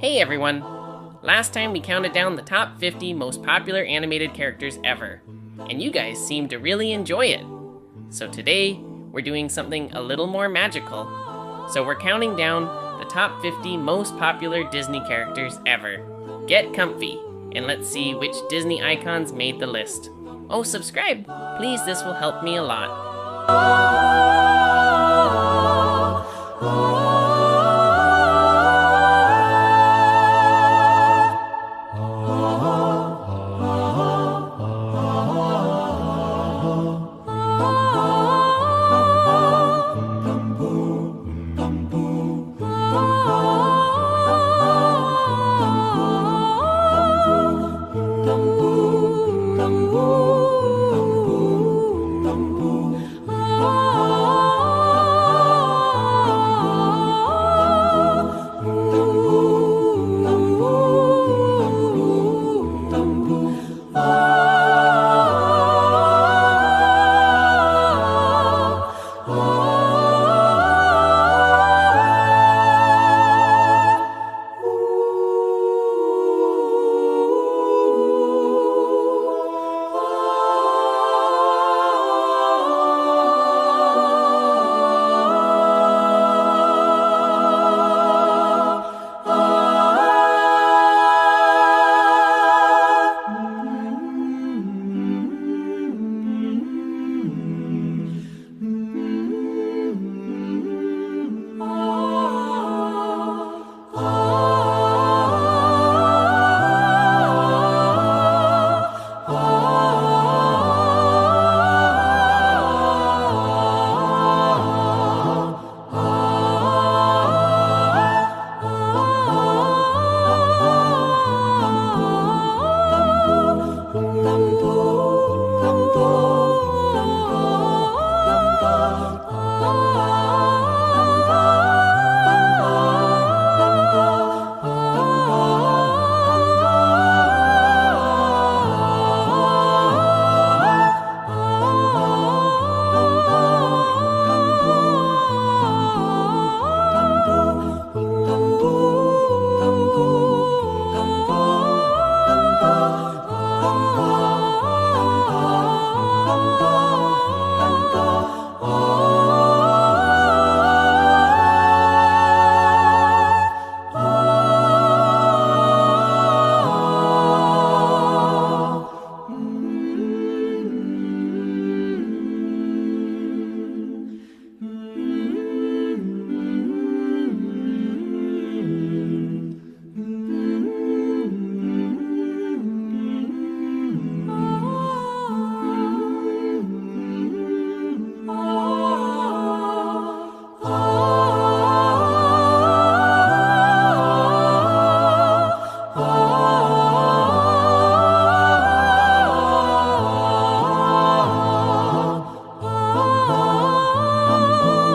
Hey everyone! Last time we counted down the top 50 most popular animated characters ever, and you guys seemed to really enjoy it. So today, we're doing something a little more magical. So we're counting down the top 50 most popular Disney characters ever. Get comfy, and let's see which Disney icons made the list. Oh, subscribe! Please, this will help me a lot.